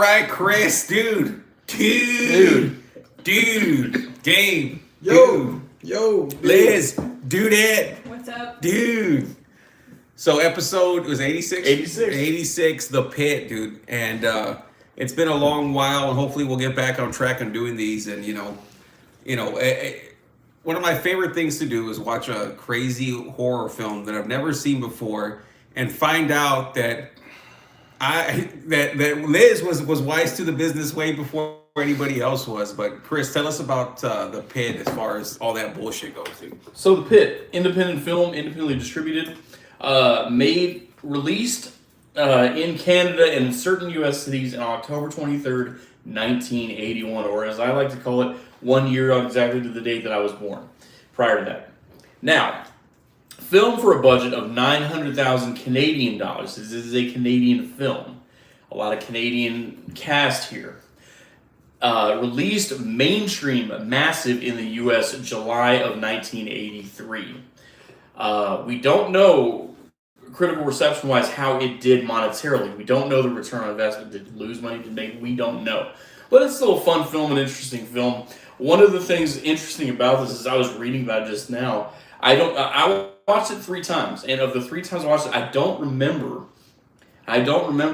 right, Chris, dude, Gabe, yo, Liz, Dudette, What's up? dude. So episode was 86? 86. 86, The Pit, dude. And it's been a long while, and hopefully we'll get back on track on doing these. And, one of my favorite things to do is watch a crazy horror film that I've never seen before and find out that that Liz was wise to the business way before anybody else was. But Chris, tell us about The Pit as far as all that bullshit goes, dude. So The Pit, independent film, independently distributed, released in Canada and certain U.S. cities on October 23rd, 1981, or as I like to call it, 1 year on exactly to the date that I was born. Prior to that. Now, film for a budget of 900,000 Canadian dollars. This is a Canadian film. A lot of Canadian cast here. Released mainstream, massive in the U.S. July of 1983. We don't know, critical reception-wise, how it did monetarily. We don't know the return on investment. Did it lose money? Did it make? We don't know. But it's still a fun film, an interesting film. One of the things interesting about this is I was reading about it just now. I watched it 3 times, and of the 3 times I watched it, I don't remember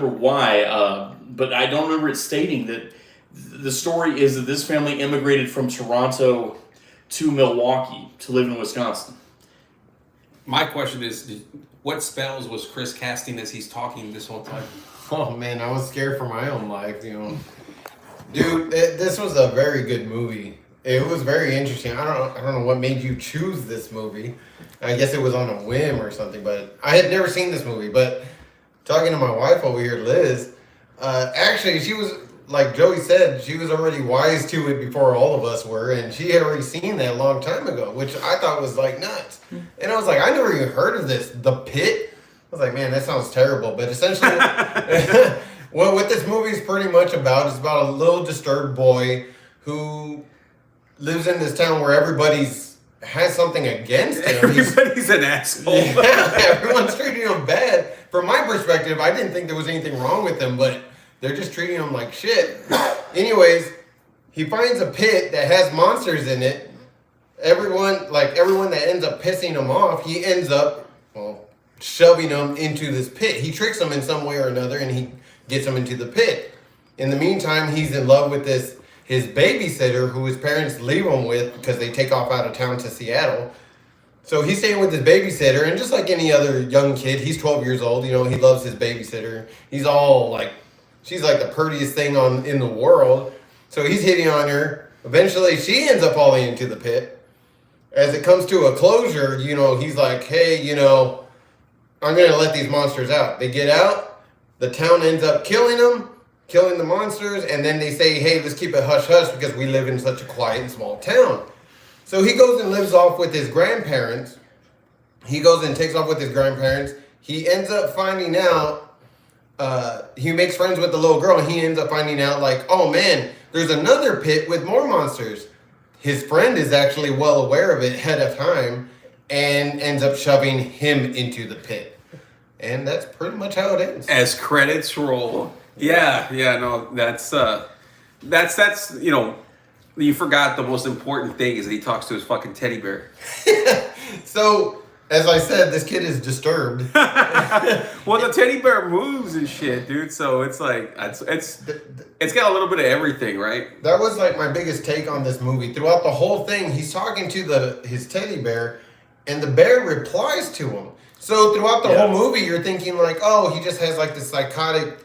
why, but I don't remember it stating that the story is that this family immigrated from Toronto to Milwaukee to live in Wisconsin. My question is, what spells was Chris casting as he's talking this whole time? Oh man, I was scared for my own life, Dude, this was a very good movie. It was very interesting. I don't know what made you choose this movie. I guess it was on a whim or something, but I had never seen this movie. But talking to my wife over here, Liz, actually she was, like Joey said, she was already wise to it before all of us were, and she had already seen that a long time ago, which I thought was like nuts. And I was like, I never even heard of this, The Pit. I was like, man, that sounds terrible. But essentially, well, what this movie is pretty much about is about a little disturbed boy who lives in this town where everybody's has something against him. Everybody's an asshole. Yeah, everyone's treating him bad. From my perspective, I didn't think there was anything wrong with him, but they're just treating him like shit. Anyways, he finds a pit that has monsters in it. Everyone that ends up pissing him off, he ends up, shoving them into this pit. He tricks them in some way or another, and he gets them into the pit. In the meantime, he's in love with his babysitter, who his parents leave him with because they take off out of town to Seattle. So he's staying with his babysitter, and just like any other young kid, he's 12 years old. He loves his babysitter. He's all like, she's like the prettiest thing in the world. So he's hitting on her. Eventually, she ends up falling into the pit. As it comes to a closure, he's like, hey, I'm going to let these monsters out. They get out. The town ends up killing them, killing the monsters. And then they say, hey, let's keep it hush-hush because we live in such a quiet and small town. So he goes and lives off with his grandparents. He goes and takes off with his grandparents. He ends up finding out, he makes friends with the little girl. And he ends up finding out like, oh man, there's another pit with more monsters. His friend is actually well aware of it ahead of time and ends up shoving him into the pit. And that's pretty much how it ends. As credits roll. Yeah, no, that's you forgot the most important thing is that he talks to his fucking teddy bear. So, as I said, this kid is disturbed. Well, the teddy bear moves and shit, dude. So it's like it's got a little bit of everything, right? That was like my biggest take on this movie. Throughout the whole thing, he's talking to his teddy bear, and the bear replies to him. So throughout the whole movie, you're thinking like, oh, he just has like this psychotic.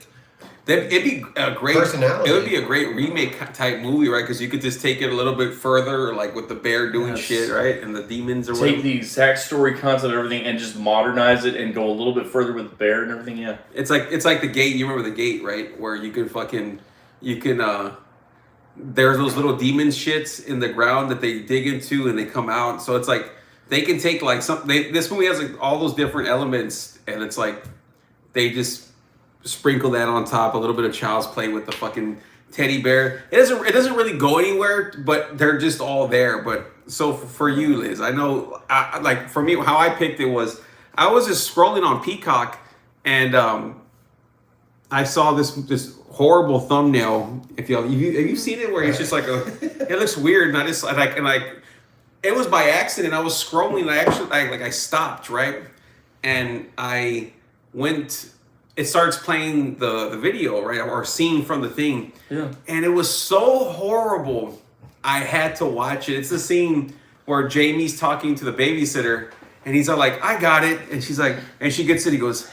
It'd be a great personality. It would be a great remake type movie, right? Because you could just take it a little bit further, like with the bear doing shit, right, and the demons or whatever. Take the exact story concept and everything, and just modernize it and go a little bit further with the bear and everything. Yeah, it's like The Gate. You remember The Gate, right? Where you can there's those little demon shits in the ground that they dig into and they come out. So it's like they can take like this movie has like all those different elements, and it's like they just sprinkle that on top, a little bit of child's play with the fucking teddy bear. It doesn't really go anywhere, but they're just all there. But so for you, Liz, I know, like for me, how I picked it was I was just scrolling on Peacock, and I saw this horrible thumbnail. If have you seen it where it's just like it looks weird, and I just it was by accident. I was scrolling, and I stopped, right, and I went. It starts playing the video, right, or scene from the thing, and it was so horrible. I had to watch it. It's the scene where Jamie's talking to the babysitter, and he's all like, "I got it," and she's like, and she gets it. He goes,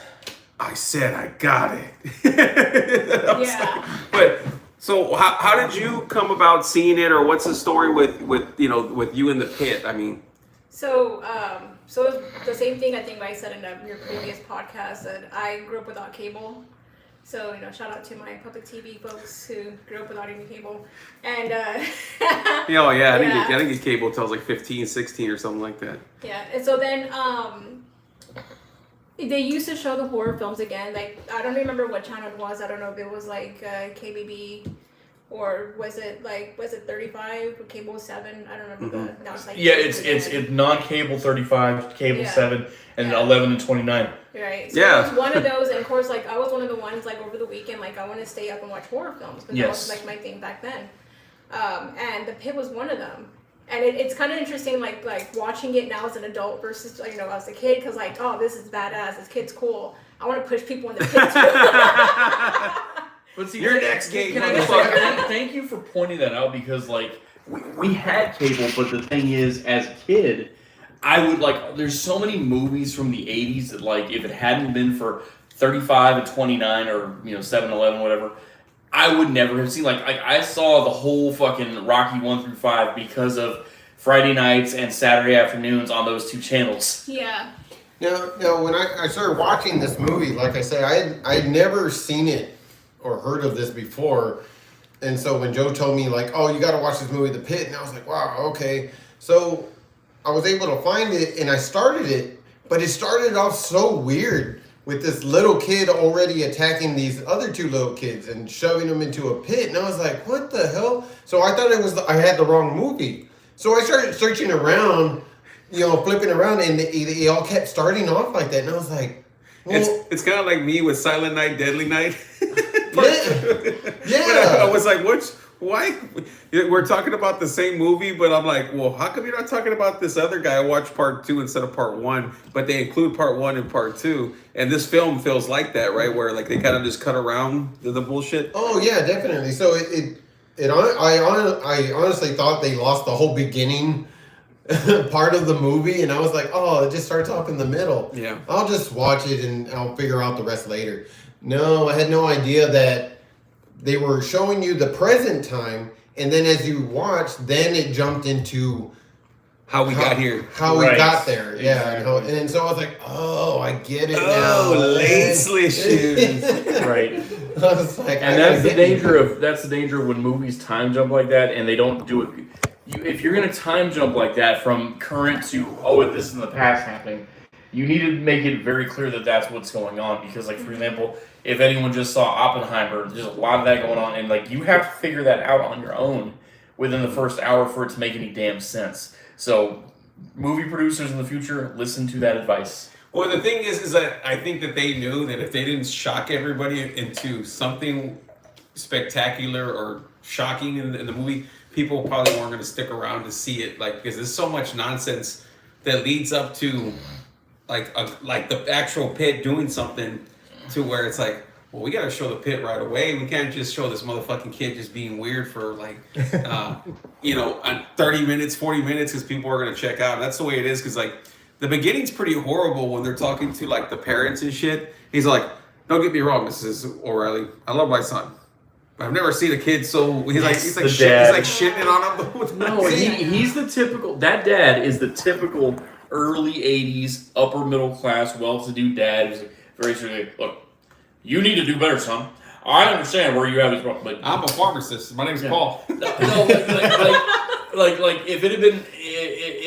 "I said I got it." Yeah. But so how did you come about seeing it, or what's the story with you in the pit? I mean, So so the same thing I think I said in your previous podcast, that I grew up without cable. So shout out to my public TV folks who grew up without any cable. And I didn't get cable until I was like 15, 16 or something like that. Yeah, and so then they used to show the horror films again. Like, I don't remember what channel it was. I don't know if it was like KBB or was it 35 or cable 7? I don't remember. Now it's like it's non-cable 35, cable 7, and 11 and 29. Right. So it was one of those, and of course, like I was one of the ones like over the weekend, like I want to stay up and watch horror films, because that was like my thing back then. And The Pit was one of them. And it's kind of interesting, like watching it now as an adult versus as a kid, because like, oh, this is badass. This kid's cool. I want to push people in the pit too. But see, your next game. Thank you for pointing that out, because like we had cable, but the thing is, as a kid, I would there's so many movies from the 80s that like if it hadn't been for 35 and 29 or 7-11 whatever, I would never have seen like I saw the whole fucking Rocky 1 through 5 because of Friday nights and Saturday afternoons on those two channels. Yeah. Now when I started watching this movie, like I say, I had never seen it or heard of this before. And so when Joe told me like, oh, you got to watch this movie, The Pit, and I was like, wow, okay. So I was able to find it and I started it, but it started off so weird with this little kid already attacking these other two little kids and shoving them into a pit. And I was like, what the hell? So I thought I had the wrong movie. So I started searching around, flipping around, and they all kept starting off like that. And I was like, well, it's kind of like me with Silent Night, Deadly Night. Yeah. But I was like, why? We're talking about the same movie, but I'm like, well, how come you're not talking about this other guy? I watched part 2 instead of part 1, but they include part 1 and part 2. And this film feels like that, right? Where like they kind of just cut around the bullshit. Oh yeah, definitely. So I honestly thought they lost the whole beginning part of the movie, and I was like, oh, it just starts off in the middle. Yeah. I'll just watch it and I'll figure out the rest later. No, I had no idea that they were showing you the present time, and then as you watched, then it jumped into how we got here. How we got there. Yeah. Exactly. And so I was like, oh, I get it now. Oh, lane slish shoes. Right. I was like, and that's the danger of when movies time jump like that, and they don't do it. If you're gonna time jump like that from current to this is in the past happening, you need to make it very clear that that's what's going on. Because like for example, if anyone just saw Oppenheimer, there's a lot of that going on, and like you have to figure that out on your own within the first hour for it to make any damn sense. So, movie producers in the future, listen to that advice. Well, the thing is that I think that they knew that if they didn't shock everybody into something spectacular or shocking in the movie, people probably weren't going to stick around to see it. Like, because there's so much nonsense that leads up to like the actual pit doing something to where it's like, well, we got to show the pit right away. We can't just show this motherfucking kid just being weird for like, 30 minutes, 40 minutes, because people are going to check out. And that's the way it is, because like the beginning's pretty horrible when they're talking to like the parents and shit. He's like, don't get me wrong, Mrs. O'Reilly. I love my son. I've never seen a kid so he's like shitting it on him. No, he's the typical. That dad is the typical early '80s upper middle class, well-to-do dad. He's very seriously, look, you need to do better, son. I understand where you have this problem, but I'm a pharmacist. My name's Paul. No,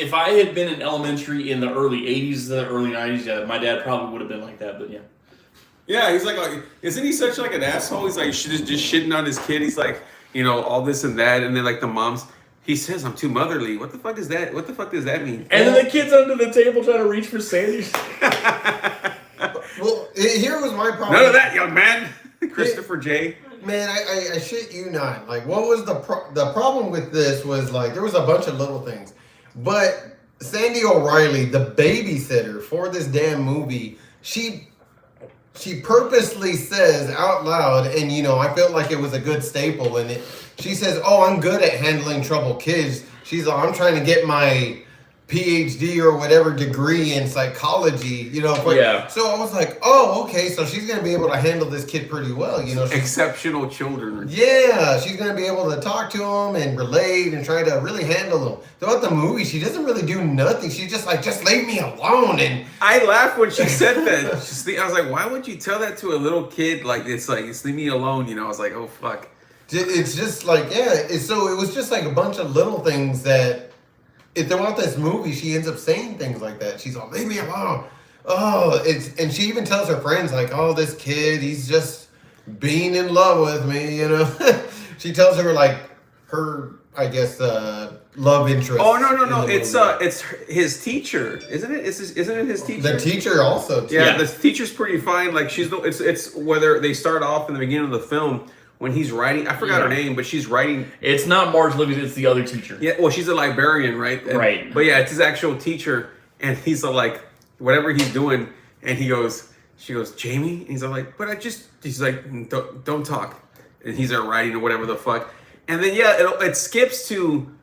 if I had been in elementary in the early '80s, the early '90s, yeah, my dad probably would have been like that. But yeah. Yeah, he's like, isn't he such like an asshole? He's like just shitting on his kid. He's like, all this and that, and then like the moms. He says, I'm too motherly. What the fuck is that? What the fuck does that mean? And then the kid's under the table trying to reach for sandwiches. Well, here was my problem. None of that, young man. Christopher J. Man, I shit you not. Like, what was the problem with this was, like, there was a bunch of little things. But Sandy O'Reilly, the babysitter for this damn movie, she purposely says out loud, and, you know, I felt like it was a good staple in it. She says, oh, I'm good at handling troubled kids. She's like, I'm trying to get my PhD or whatever degree in psychology, you know. But, yeah. So I was like, oh, okay, so she's going to be able to handle this kid pretty well, you know. Exceptional children. Yeah, she's going to be able to talk to him and relate and try to really handle him. Throughout the movie, she doesn't really do nothing. She's just like, just leave me alone. And I laughed when she said that. I was like, why would you tell that to a little kid? Like, it's leave me alone, you know. I was like, oh, fuck. It's just like, yeah. So it was just like a bunch of little things that, throughout this movie, she ends up saying things like that. She's like, leave me alone. Oh, and she even tells her friends, like, oh, this kid, he's just being in love with me, you know. She tells her, like, her, I guess, love interest. Oh, no. It's his teacher, isn't it? Isn't it his teacher? The teacher also, too. Yeah, the teacher's pretty fine. Like, it's whether they start off in the beginning of the film, when he's writing, I forgot her name, but she's writing. It's not Marge Livingston, it's the other teacher. Yeah, well, she's a librarian, right? Right. But yeah, it's his actual teacher, and he's like, whatever he's doing, and she goes, Jamie? And he's like, he's like, don't talk. And he's there writing or whatever the fuck. And then, yeah, it skips to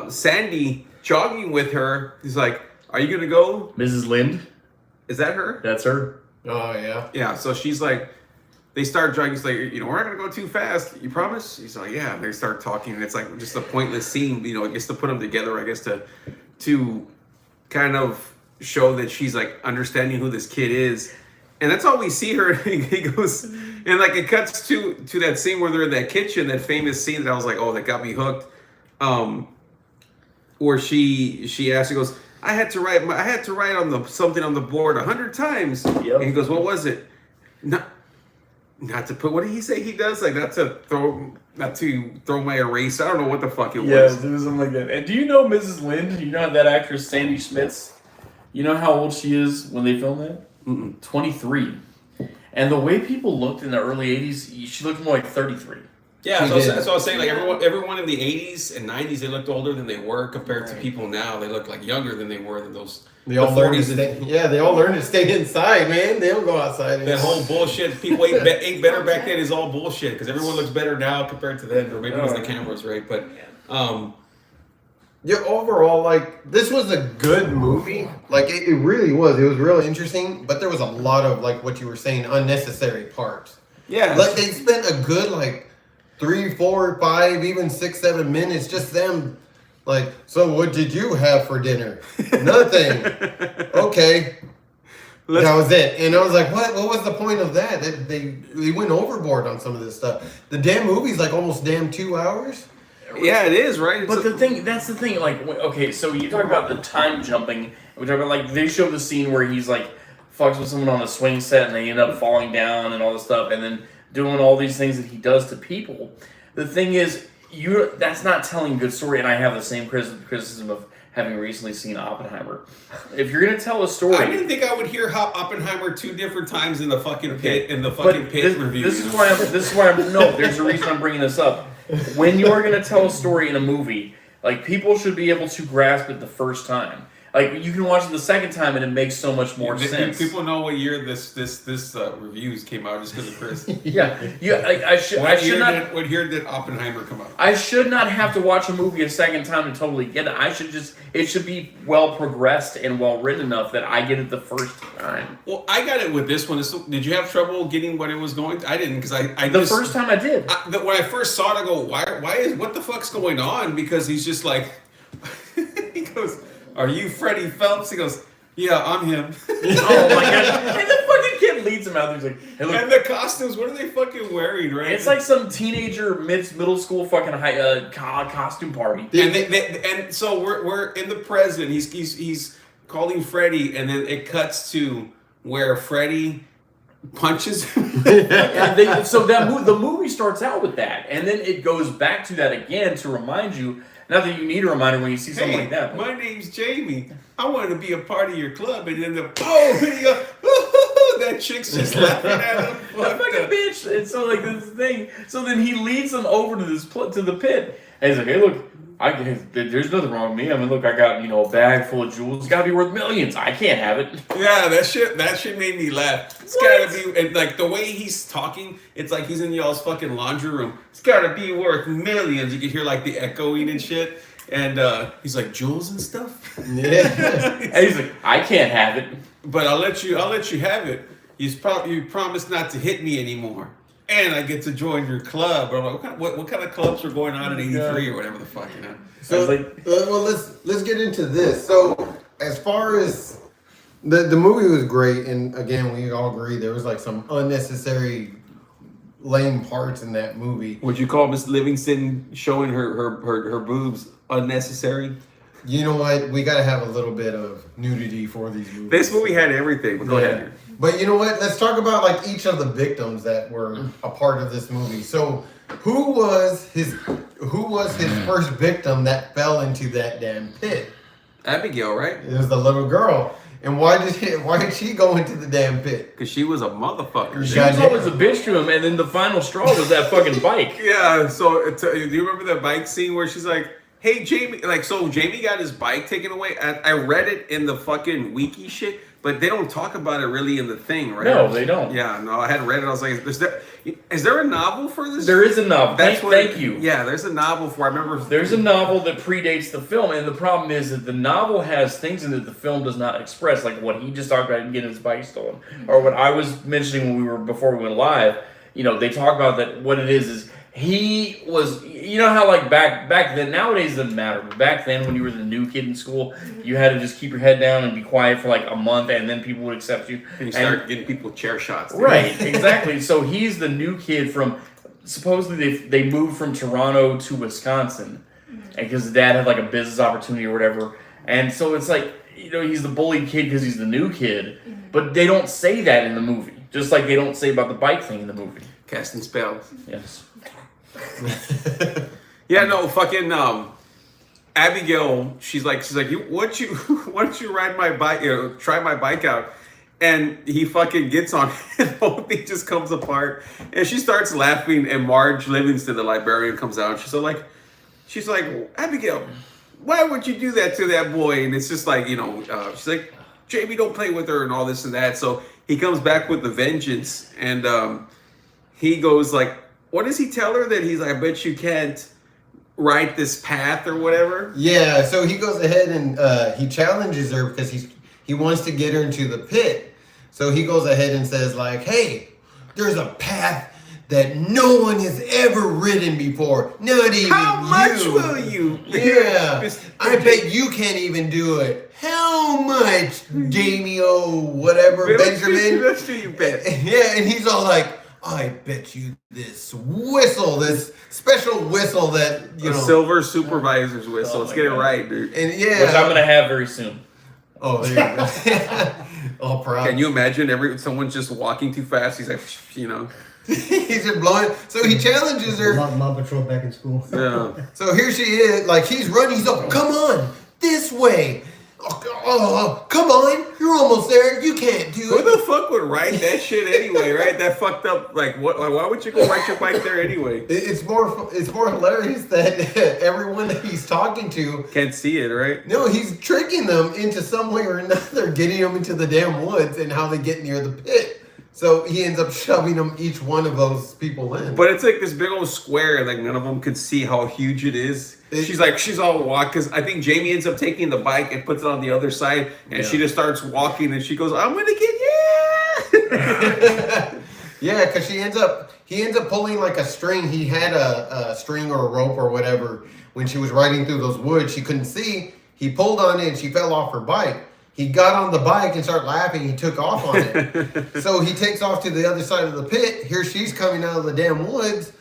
Sandy jogging with her. He's like, are you going to go? Mrs. Lind? Is that her? That's her. Oh, yeah. Yeah, so she's like, they start jogging. He's like, you know, we're not going to go too fast. You promise? He's like, yeah. And they start talking. And it's like just a pointless scene, you know, I guess to put them together, I guess to kind of show that she's like understanding who this kid is. And that's all we see her. He goes, and like it cuts to that scene where they're in that kitchen, that famous scene that I was like, oh, that got me hooked. Where she asked, he goes, I had to write on something on the board 100 times. Yep. And he goes, what was it? Not to put, what did he say he does? Like not to throw my eraser. I don't know what the fuck it was. Yeah, it was something like that. And do you know Mrs. Lind? You know that actress Sandy Schmitz? You know how old she is when they filmed that? 23. And the way people looked in the early 80s, she looked more like 33. Yeah, so that's what I was saying. Like everyone in the 80s and 90s, they looked older than they were compared to people now. They look like younger than they were than those. They all learned to stay inside, man. They don't go outside. That whole bullshit. People ate better back then is all bullshit because everyone looks better now compared to then, or maybe it's the cameras, right? But yeah, overall, like, this was a good movie. Like, it really was. It was really interesting, but there was a lot of, like, what you were saying, unnecessary parts. Yeah. Like, they spent a good, like, 3, 4, 5, even 6, 7 minutes, just them, like, so what did you have for dinner? Nothing. Okay. That was it. And I was like, what was the point of that? They went overboard on some of this stuff. The damn movie's like almost damn 2 hours. Yeah, it is, right? But that's the thing, like, okay, so you talk about the time jumping, we talk about, like, they show the scene where he's, like, fucks with someone on a swing set and they end up falling down and all this stuff, and then doing all these things that he does to people. The thing is, that's not telling a good story, and I have the same criticism of having recently seen Oppenheimer. If you're going to tell a story... I didn't think I would hear Oppenheimer 2 different times in the fucking pit, review. This is why I'm... No, there's a reason I'm bringing this up. When you are going to tell a story in a movie, like, people should be able to grasp it the first time. Like, you can watch it the second time and it makes so much more sense. People know what year this reviews came out just because of Chris. What year did Oppenheimer come out? I should not have to watch a movie a second time to totally get it. It should be well progressed and well written enough that I get it the first time. Well, I got it with this one. Did you have trouble getting what it was going? I didn't, because the first time I did. When I first saw it, I go, what the fuck's going on? Because he's just like, he goes, are you Freddie Phelps? He goes, yeah, I'm him. Oh my god. And the fucking kid leads him out. He's like, hey, look. And the costumes, what are they fucking wearing, right? It's like some teenager middle school fucking costume party. And so we're in the present. He's calling Freddie, and then it cuts to where Freddie punches him. The movie starts out with that, and then it goes back to that again to remind you. Not that you need a reminder when you see something like that. My name's Jamie. I want to be a part of your club, and then and you go, that chick's just laughing at him. What fucking bitch! And so like this thing. So then he leads them over to to the pit, and he's like, "Hey, look, there's nothing wrong with me. I mean, look, I got a bag full of jewels. It's got to be worth millions. I can't have it." Yeah, that shit made me laugh. It's gotta be, and like the way he's talking, it's like he's in y'all's fucking laundry room. It's gotta be worth millions. You can hear like the echoing and shit. And he's like, jewels and stuff. Yeah. And he's like, "I can't have it, but I'll let you have it. You promised not to hit me anymore, and I get to join your club." Or I'm like, what kind of clubs were going on in '83 or whatever the fuck, you know? So well, let's get into this. So as far as the movie was great, and again, we all agree there was like some unnecessary lame parts in that movie. Would you call Miss Livingston showing her boobs unnecessary? You know what? We got to have a little bit of nudity for these movies. This movie had everything. But go ahead. But you know what? Let's talk about like each of the victims that were a part of this movie. So, who was his first victim that fell into that damn pit? Abigail, right? It was the little girl. And why did she go into the damn pit? Because she was a motherfucker. She was always a bitch to him, and then the final straw was that fucking bike. Yeah, so do you remember that bike scene where she's like, "Hey, Jamie," like, so Jamie got his bike taken away? I read it in the fucking wiki shit, but they don't talk about it really in the thing, right? No, they don't. Yeah, no, I hadn't read it. I was like, is there a novel for this? There is a novel. Thank you. Yeah, there's a novel for, I remember. There's a novel that predates the film, and the problem is that the novel has things in it the film does not express, like what he just talked about getting his bike stolen, or what I was mentioning before we went live. They talk about that. What it is he was, how like back then, nowadays it doesn't matter, but back then when you were the new kid in school, you had to just keep your head down and be quiet for like a month, and then people would accept you. And you start getting people chair shots. Right, exactly. So he's the new kid from, supposedly they moved from Toronto to Wisconsin, because his dad had like a business opportunity or whatever, and so it's like, he's the bullied kid because he's the new kid, but they don't say that in the movie, just like they don't say about the bike thing in the movie. Casting spells. Yes. Yeah, no, fucking Abigail, she's like, why don't you ride my bike, try my bike out? And he fucking gets on it, and the whole thing just comes apart, and she starts laughing, and Marge Livingston, the librarian, comes out, and she's like, "Abigail, why would you do that to that boy?" And it's just like, she's like, "Jamie, don't play with her," and all this and that. So he comes back with the vengeance, and he goes like, what does he tell her? That he's like, "I bet you can't ride this path," or whatever. Yeah, so he goes ahead and he challenges her because he wants to get her into the pit. So he goes ahead and says like, "Hey, there's a path that no one has ever ridden before. Not even you. How much will you?" Yeah, I bet you can't even do it. How much, Jamie? Oh, whatever, Benjamin. That's you bet. Yeah, and he's all like, "I bet you this whistle, this special whistle that silver supervisor's whistle. Let's get it right, dude." And which I'm gonna have very soon. Oh, there you go. Oh, proud. Can you imagine someone's just walking too fast? He's like, he's just blowing. So he challenges her. Mob Patrol back in school. Yeah. So here she is, like he's running. He's like, "Come on, this way. Oh, come on, you're almost there. You can't do it." Who the fuck would ride that shit anyway, right? That fucked up. Like, what? Like, why would you go ride your bike there anyway? It's more hilarious that everyone that he's talking to Can't see it, right? No, he's tricking them into some way or another, getting them into the damn woods and how they get near the pit. So he ends up shoving them, each one of those people in. But it's like this big old square, and like none of them could see how huge it is. She's all walk, because I think Jamie ends up taking the bike and puts it on the other side, and she just starts walking, and she goes, "I'm gonna get you." Yeah, because he ends up pulling like a string. He had a string or a rope or whatever when she was riding through those woods. She couldn't see. He pulled on it, and she fell off her bike. He got on the bike and started laughing. He took off on it. So he takes off to the other side of the pit. Here she's coming out of the damn woods.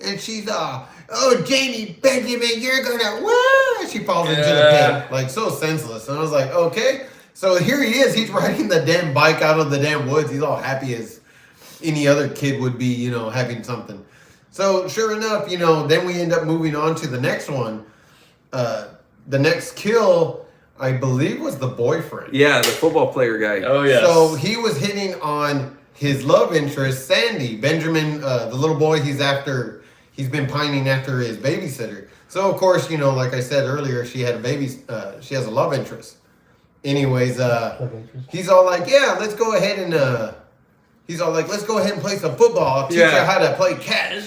And she's, "Oh, Jamie, Benjamin, you're gonna," wah! She falls into the pit. Like, so senseless. And I was like, okay. So here he is. He's riding the damn bike out of the damn woods. He's all happy as any other kid would be, having something. So sure enough, then we end up moving on to the next one. The next kill, I believe was the boyfriend. Yeah, the football player guy. Oh yeah. So he was hitting on his love interest, Sandy. Benjamin, the little boy he's been pining after his babysitter. So of course, like I said earlier, she had a baby, she has a love interest. Anyways, he's all like, yeah, let's go ahead and play some football. I'll teach you how to play catch.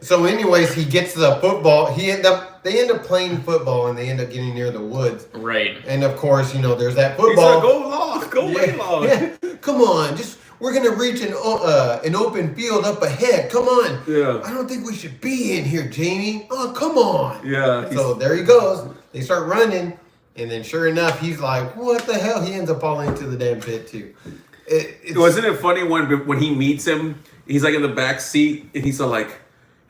So anyways, he gets the football. They end up playing football, and they end up getting near the woods. Right. And of course, there's that He's football. like, go long, go way long. Yeah. Come on, we're gonna reach an open field up ahead. Come on. Yeah. I don't think we should be in here, Jamie. Oh, come on. Yeah. So there he goes. They start running, and then sure enough, he's like, "What the hell?" He ends up falling into the damn pit too. Wasn't it funny when he meets him? He's like in the back seat, and he's all like,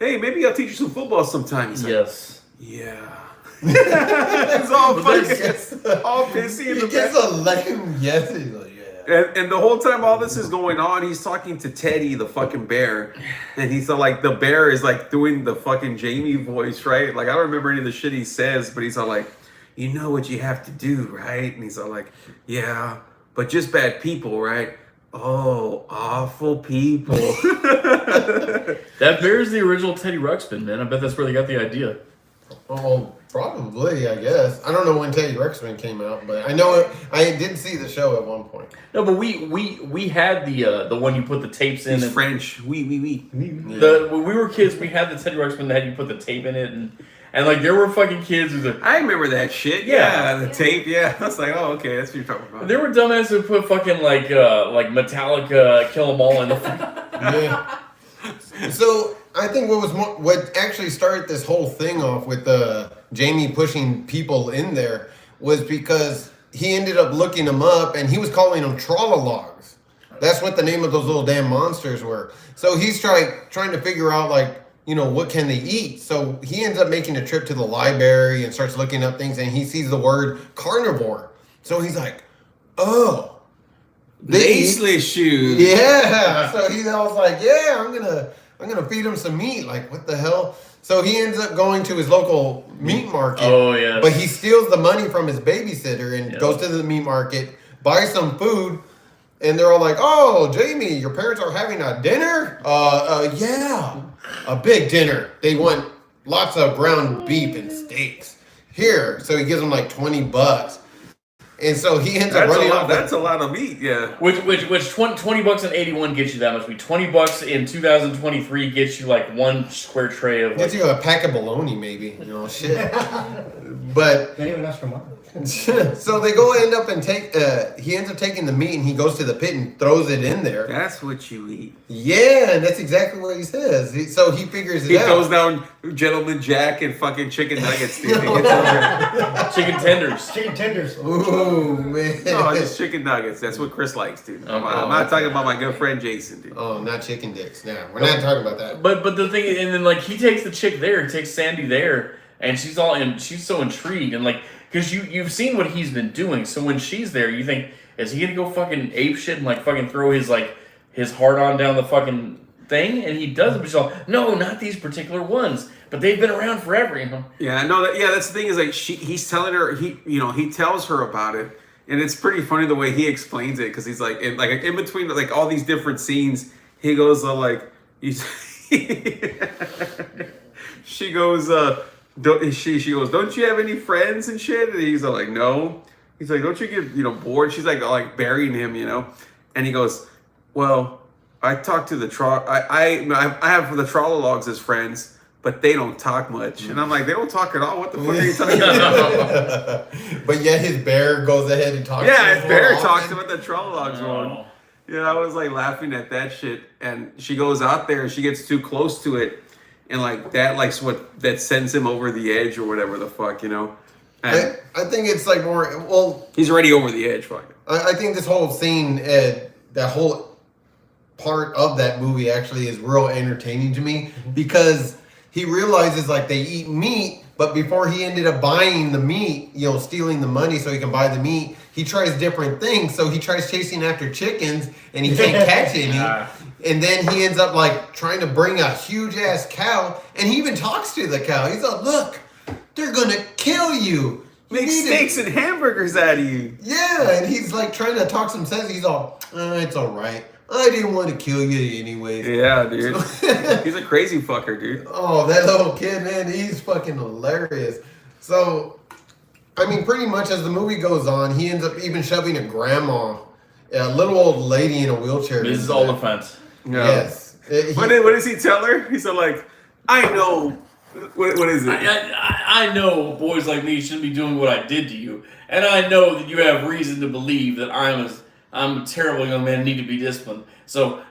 "Hey, maybe I'll teach you some football sometime." He's like, Yes. yeah. It's all fucking, Yes. all pissy in He the gets back. a lame yes. He's like, yeah. And the whole time all this is going on, he's talking to Teddy, the fucking bear. And he's all like, the bear is like doing the fucking Jamie voice, right? Like, I don't remember any of the shit he says, but he's all like, you know what you have to do, right? And he's all like, yeah, but just bad people, right? Oh, awful people. That bear is the original Teddy Ruxpin, man. I bet that's where they got the idea. Oh, probably, I guess. I don't know when Teddy Ruxpin came out, but I know I did see the show at one point. No, but we had the one you put the tapes in. He's and French. Oui. when we were kids, we had the Teddy Ruxpin that had you put the tape in it, and like there were fucking kids who I remember that shit. Yeah, the tape. Yeah, I was like, oh, okay, that's what you're talking about. there were dumbasses who put fucking like Metallica, Kill 'Em All in the. Yeah. So I think what actually started this whole thing off with Jamie pushing people in there was because he ended up looking them up and he was calling them Trollologs. That's what the name of those little damn monsters were. So he's trying to figure out what can they eat. So he ends up making a trip to the library and starts looking up things and he sees the word carnivore. So he's like, oh. The ageless shoes. Yeah. So he was like, yeah, I'm gonna feed him some meat. Like, what the hell? So he ends up going to his local meat market. Oh yeah. But he steals the money from his babysitter and goes to the meat market, buys some food, and they're all like, "Oh, Jamie, your parents are having a dinner? Yeah, a big dinner. They want lots of ground beef and steaks. Here." So he gives them like $20. And so he ends up running off. That's a lot of meat, yeah. Which $20 in 81 gets you that much meat. $20 in 2023 gets you like one square tray of. Gets you a pack of bologna, maybe. Shit. But Not even ask for mine. so they end up and he ends up taking the meat and he goes to the pit and throws it in there. That's what you eat. Yeah, and that's exactly what he says. So he figures He it out. throws down Gentleman Jack and fucking chicken nuggets, dude. He gets over there. Chicken tenders. Chicken tenders. Ooh, man. No, just chicken nuggets. That's what Chris likes, dude. I'm not talking about my good friend Jason, dude. Oh, not chicken dicks. No, we're not talking about that. But the thing, and then like he takes the chick there, he takes Sandy there, and she's so intrigued, and like because you've seen what he's been doing, so when she's there, you think, is he gonna go fucking ape shit and like fucking throw his heart on down the fucking thing? And he does it, but she's like, no, not these particular ones, but they've been around forever, you know. Yeah, I know that. Yeah, that's the thing is like he's telling her he tells her about it, and it's pretty funny the way he explains it because he's like in between like all these different scenes, he goes she goes she goes, don't you have any friends and shit? And he's like, no. He's like, don't you get bored? She's like burying him, and he goes, well, I talk to the I have the Trollologs as friends, but they don't talk much. And I'm like, they don't talk at all. What the fuck are you talking about? But yet his bear goes ahead and talks to him. Yeah, his bear more talks often. about the Trollologs No. one. Yeah, I was like laughing at that shit. And she goes out there and she gets too close to it. And like that sends him over the edge or whatever the fuck, And I think it's like more, well, he's already over the edge, fuck. I think this whole scene, that whole part of that movie actually is real entertaining to me because he realizes like they eat meat, but before he ended up buying the meat, stealing the money so he can buy the meat, he tries different things. So he tries chasing after chickens and he can't catch any. And then he ends up like trying to bring a huge ass cow and he even talks to the cow. He's like, look, they're going to kill you. make steaks and hamburgers out of you. Yeah, and he's like trying to talk some sense. He's all, it's all right. I didn't want to kill you anyways. Yeah, dude. He's a crazy fucker, dude. Oh, that little kid, man, he's fucking hilarious. So, I mean, pretty much as the movie goes on, he ends up even shoving a grandma, a little old lady in a wheelchair. Mrs. Oliphant. Yeah. Yes. What does he tell her? He said, like, I know. What is it? I know boys like me shouldn't be doing what I did to you, and I know that you have reason to believe that I'm a terrible young man and need to be disciplined. So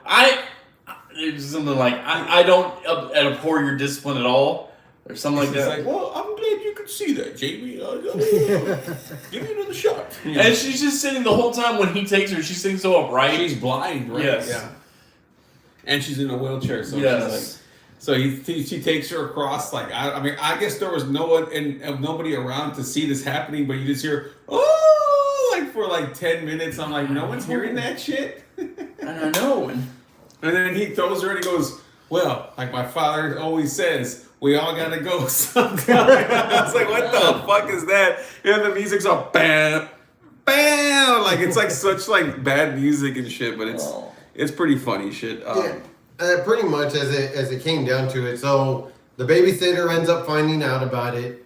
it's something like I don't abhor your discipline at all, or something like that. Like, well, I'm glad you could see that, Jamie. Give me another shot. Yeah. And she's just sitting the whole time when he takes her. She's sitting so upright. She's blind, right? Yes. Yeah. And she's in a wheelchair, so yes. she's like. So she takes her across. Like I mean, I guess there was no one and nobody around to see this happening, but you just hear like for like 10 minutes. I'm like, no one's hearing that shit. I know. And then he throws her and he goes, well, like my father always says, we all gotta go sometime. I was like, what the fuck is that? And the music's all bam, bam. Like it's like such like bad music and shit, but it's pretty funny shit. Yeah. Pretty much as it came down to it. So the babysitter ends up finding out about it,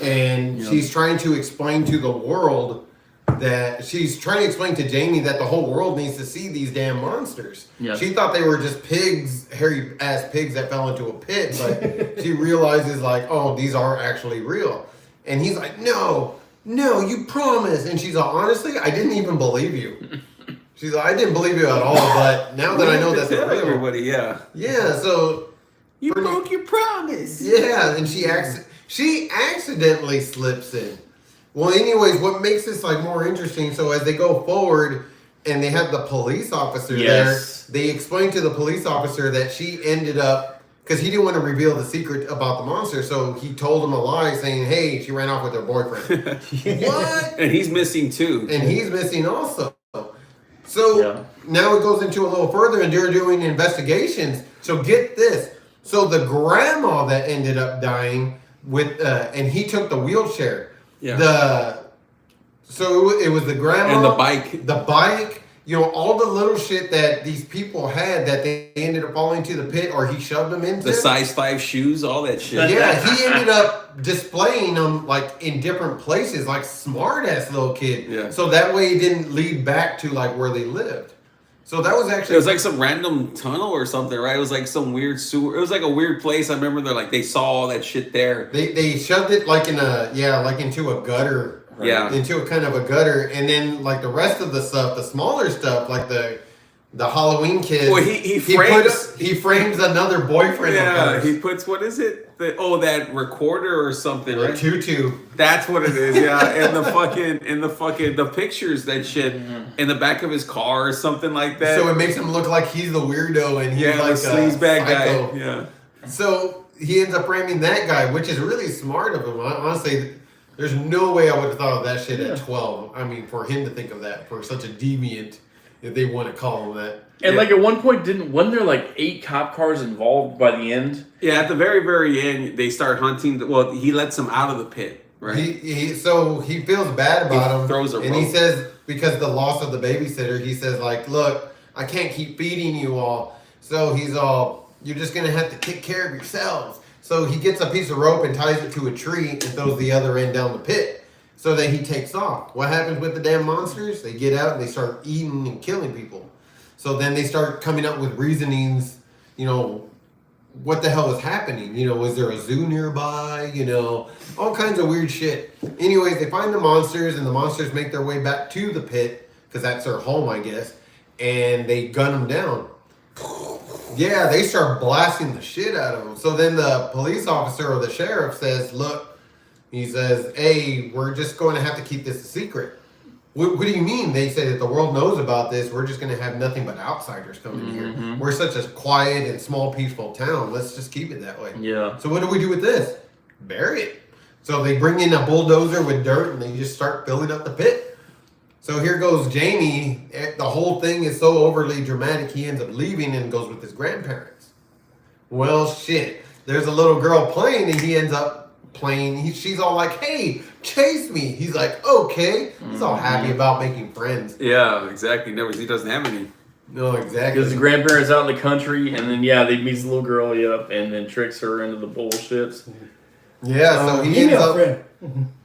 and she's trying to explain to the world that she's trying to explain to Jamie that the whole world needs to see these damn monsters. Yeah. She thought they were just pigs, hairy ass pigs that fell into a pit, but she realizes like, oh, these are actually real. And he's like, no, you promise. And she's like, honestly, I didn't even believe you. She's like, I didn't believe you at all, but now that I know that's real. Everybody, yeah. Yeah, so you broke your promise. Yeah, and she accidentally slips in. Well, anyways, what makes this like more interesting? So as they go forward, and they have the police officer there, they explain to the police officer that she ended up because he didn't want to reveal the secret about the monster, so he told him a lie, saying, "Hey, she ran off with her boyfriend." What? And he's missing too. And he's missing also. So now it goes into a little further, and they're doing investigations. So get this. So the grandma that ended up dying with, and he took the wheelchair. Yeah. So it was the grandma and the bike. You know, all the little shit that these people had that they ended up falling to the pit, or he shoved them into. The size 5 shoes, all that shit. Yeah, he ended up displaying them like in different places, like smart ass little kid. Yeah. So that way it didn't lead back to like where they lived. So that was actually. It was like some random tunnel or something, right? It was like some weird sewer. It was like a weird place. I remember they saw all that shit there. They shoved it like into a gutter. Right? Yeah. Into a kind of a gutter, and then like the rest of the stuff, the smaller stuff, like the Halloween kids. Well, he frames another boyfriend. Yeah, he puts what is it? That recorder or something, right? Tutu. That's what it is. Yeah, and the pictures that shit in the back of his car or something like that. So it makes him look like he's the weirdo and he's like a sleazebag guy. Yeah. So he ends up framing that guy, which is really smart of him. Honestly, there's no way I would have thought of that shit at 12. I mean, for him to think of that, for such a deviant, if they want to call him that. And like at one point, wasn't there like 8 cop cars involved by the end? Yeah, at the very, very end, they start hunting. Well, he lets them out of the pit, right? So he feels bad about him. Throws a and rope. He says, because the loss of the babysitter, he says like, look, I can't keep feeding you all. So he's all, you're just going to have to take care of yourselves. So he gets a piece of rope and ties it to a tree and throws the other end down the pit so that he takes off. What happens with the damn monsters? They get out and they start eating and killing people. So then they start coming up with reasonings, what the hell is happening? Is there a zoo nearby? All kinds of weird shit. Anyways, they find the monsters, and the monsters make their way back to the pit because that's their home, I guess, and they gun them down. Yeah, they start blasting the shit out of them. So then the police officer or the sheriff says, look, he says, hey, we're just going to have to keep this a secret. What do you mean? They say that the world knows about this. We're just going to have nothing but outsiders coming here. We're such a quiet and small, peaceful town. Let's just keep it that way. Yeah. So what do we do with this? Bury it. So they bring in a bulldozer with dirt and they just start filling up the pit. So here goes Jamie. The whole thing is so overly dramatic, he ends up leaving and goes with his grandparents. Well, shit. There's a little girl playing and he ends up plane. She's all like, "Hey, chase me." He's like, "Okay." He's all happy about making friends. Yeah, exactly. No, he doesn't have any. No, exactly. Because the grandparents out in the country, and then they meet the little girl, and then tricks her into the bullshits. Yeah, so he ends up.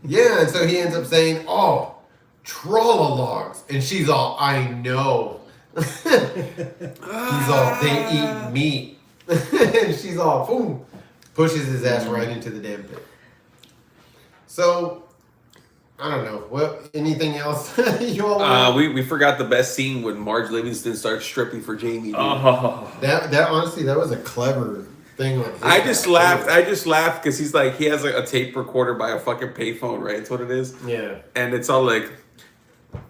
Yeah, and so he ends up saying, "Oh, trollalogs," and she's all, "I know." He's all, "They eat meat," and she's all, boom, pushes his ass right into the damn pit. So, I don't know. What? Anything else you all? We forgot the best scene when Marge Livingston starts stripping for Jamie. Dude. That honestly, that was a clever thing. I just laughed because he's like, he has a tape recorder by a fucking payphone, right? That's what it is. Yeah. And it's all like,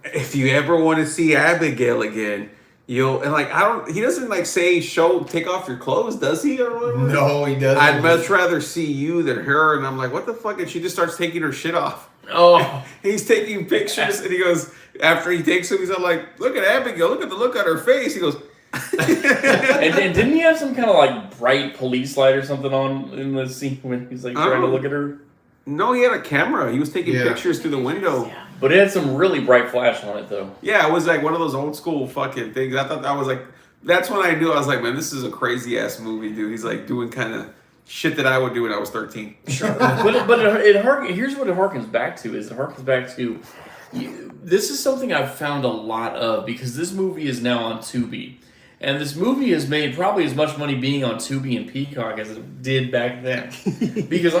if you ever want to see Abigail again, he doesn't like say, take off your clothes, does he? Or whatever? No, he doesn't. I'd much rather see you than her. And I'm like, what the fuck? And she just starts taking her shit off. Oh. He's taking pictures and he goes, after he takes them, he's all like, look at Abigail, look at the look on her face. He goes, and didn't he have some kind of like bright police light or something on in the scene when he's like trying to look at her? No, he had a camera. He was taking pictures through the window. Yeah. But it had some really bright flash on it, though. Yeah, it was like one of those old school fucking things. I thought that was like, that's when I knew. I was like, man, this is a crazy ass movie, dude. He's like doing kind of shit that I would do when I was 13. Sure. but here's what it harkens back to. This is something I've found a lot of because this movie is now on Tubi. And this movie has made probably as much money being on Tubi and Peacock as it did back then. Because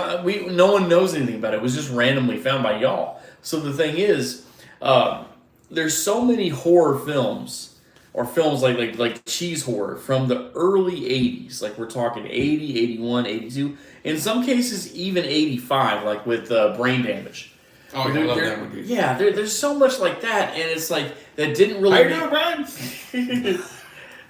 no one knows anything about it. It was just randomly found by y'all. So the thing is, there's so many horror films, or films like cheese horror from the early 80s. Like we're talking 80, 81, 82. In some cases, even 85, like with Brain Damage. Oh, I love that movie. Yeah, there's so much like that. And it's like, that didn't really... How you doing, Brian?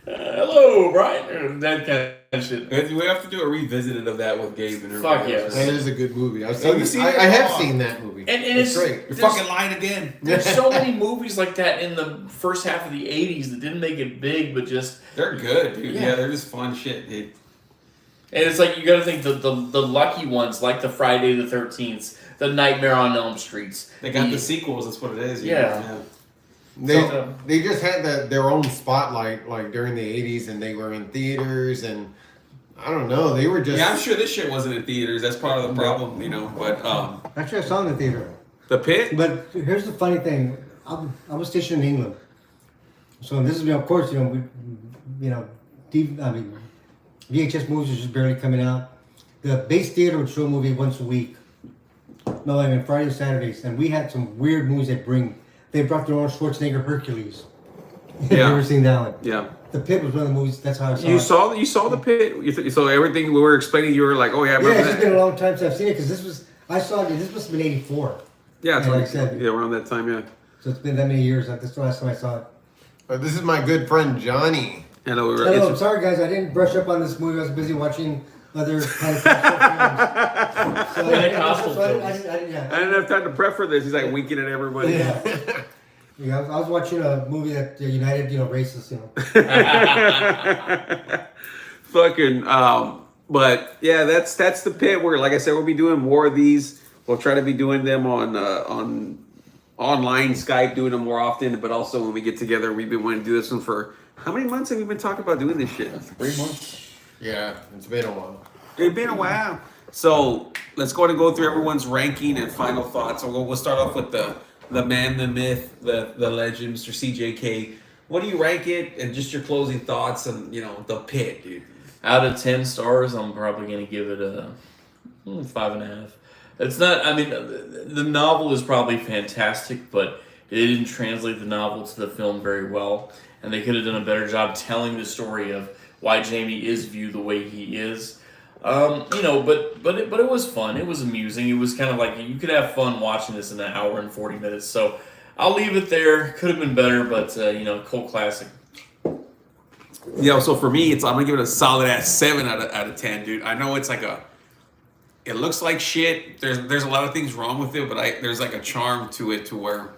Hello, Brian. That kind of shit. We have to do a revisited of that with Gabe and Fuck everybody else. yes. That is a good movie. Have you seen it? I have seen that movie. And it's great. You're fucking lying again. There's so many movies like that in the first half of the 80s that didn't make it big, but just... They're good, dude. Yeah. Yeah, they're just fun shit, dude. And it's like, you gotta think the lucky ones, like the Friday the 13th, the Nightmare on Elm Streets. They got the sequels, that's what it is. Yeah. They just had their own spotlight like during the 80s, and they were in theaters, and I don't know, they were just... Yeah, I'm sure this shit wasn't in theaters. That's part of the problem, you know. But Actually, I saw it in the theater. The Pit? But here's the funny thing. I was stationed in England. So this is, of course, VHS movies are just barely coming out. The base theater would show a movie once a week. No, I mean Friday and Saturdays. And we had some weird movies they brought their own Schwarzenegger Hercules. Have you ever seen that one? Yeah. The Pit was one of the movies, that's how I saw it. You saw The Pit? So everything we were explaining, you were like, oh yeah, I remember Yeah, it's just that. been a long time since I've seen it, because this must have been 84. Yeah, it's Yeah, like, like I said. yeah, around that time, yeah. So it's been that many years. That's the last time I saw it. This is my good friend Johnny. I know we were. Hello, I'm sorry guys, I didn't brush up on this movie. I was busy watching other kind of films. So Pentecostal I didn't I didn't have time to prep for this. He's like winking at everybody. Yeah, I was watching a movie that united, racists, Fucking, but yeah, that's The Pit. Where, like I said, we'll be doing more of these. We'll try to be doing them on online Skype, doing them more often. But also when we get together, we've been wanting to do this one for how many months have we been talking about doing this shit? 3 months. Yeah, it's been a while. It's been a while. So let's go ahead and go through everyone's ranking and final thoughts. So we'll start off with the man, the myth, the legend, Mr. CJK. What do you rank it, and just your closing thoughts on The Pit, dude? Out of 10 stars, I'm probably going to give it a 5.5. It's not, I mean, the novel is probably fantastic, but they didn't translate the novel to the film very well, and they could have done a better job telling the story of why Jamie is viewed the way he is. But it was fun. It was amusing. It was kind of like you could have fun watching this in an hour and 40 minutes. So I'll leave it there. Could have been better, but cult classic. Yeah. So for me, I'm gonna give it a solid ass 7 out of 10, dude. I know it's like it looks like shit. There's a lot of things wrong with it, but there's like a charm to it to where,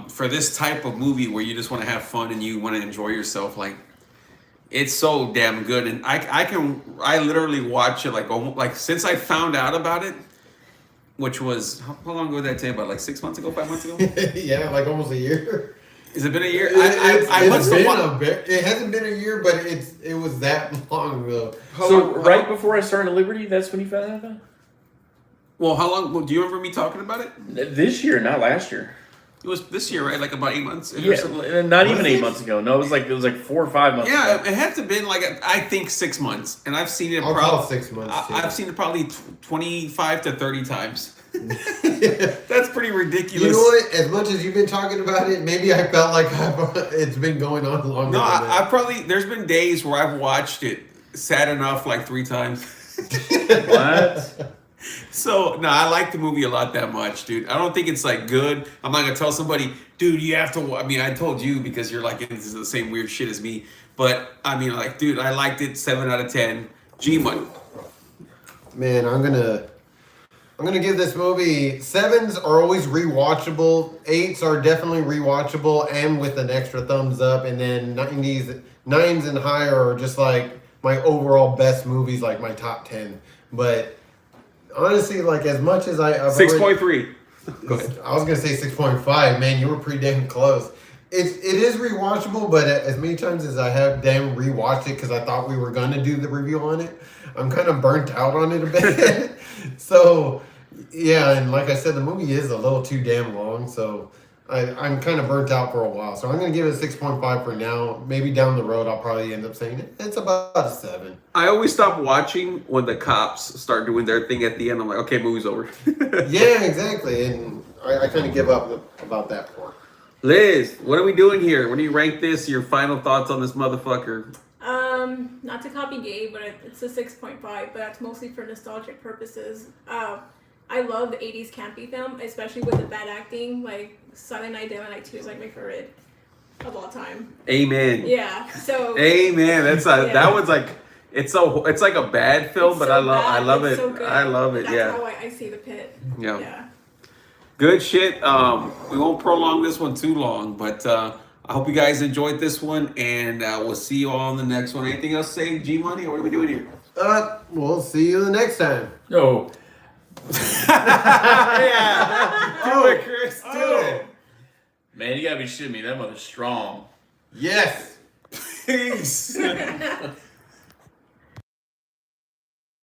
for this type of movie where you just want to have fun and you want to enjoy yourself, like. It's so damn good, and I literally watch it like since I found out about it, which was how long ago did that take? About like 6 months ago, 5 months ago. Yeah, like almost a year. Has it been a year? I must have it hasn't been a year, but it was that long ago. So right before I started Liberty, that's when you found out about it? Well, how long? Well, do you remember me talking about it? This year, not last year. It was this year, right? Like about 8 months. Yeah, not even Was 8 it? months ago. No, it was like 4 or 5 months Yeah, ago. it had to have been like I think 6 months, and I've seen it. I'll call it 6 months. too. I've seen it probably 25 to 30 times. That's pretty ridiculous. You know what? As much as you've been talking about it, maybe I felt like it's been going on longer. No, than I probably there's been days where I've watched it sad enough like 3 times. What? So no, I like the movie a lot that much, dude. I don't think it's like good. I'm not gonna tell somebody, dude, you have to. I mean, I told you because you're like into the same weird shit as me. But I mean, like, dude, I liked it 7 out of 10. G Money. Man, I'm gonna give this movie 7s are always rewatchable. 8s are definitely rewatchable and with an extra thumbs up. And then 9s and higher are just like my overall best movies, like my top 10. But honestly, like as much as I've 6.3. Go ahead. I was gonna say 6.5. Man, you were pretty damn close. It is rewatchable, but as many times as I have damn rewatched it because I thought we were gonna do the review on it, I'm kind of burnt out on it a bit. So yeah, and like I said, the movie is a little too damn long. So I'm kind of burnt out for a while. So I'm gonna give it a 6.5 for now. Maybe down the road I'll probably end up saying it's about a 7. I always stop watching when the cops start doing their thing at the end. I'm like, okay, movie's over. Yeah, exactly, and I kind of give up about that part. Liz, what are we doing here? What do you rank this? Your final thoughts on this motherfucker? Not to copy Gabe, but it's a 6.5, but that's mostly for nostalgic purposes. I love the 80s campy film, especially with the bad acting. Like, Silent Night, Deadly Night 2 is like my favorite of all time. Amen. Yeah, so... Amen. That's that one's like, it's like a bad film, It's but so I bad, love it's it. so good. I love it, That's yeah. how I see The Pit. Yeah. Good shit. We won't prolong this one too long, but I hope you guys enjoyed this one, and we'll see you all on the next one. Anything else to say, G Money, or what are we doing here? We'll see you the next time. No. Yeah. Do it, Chris. Do it. Man, you gotta be shitting me. That mother's strong. Yes. Peace.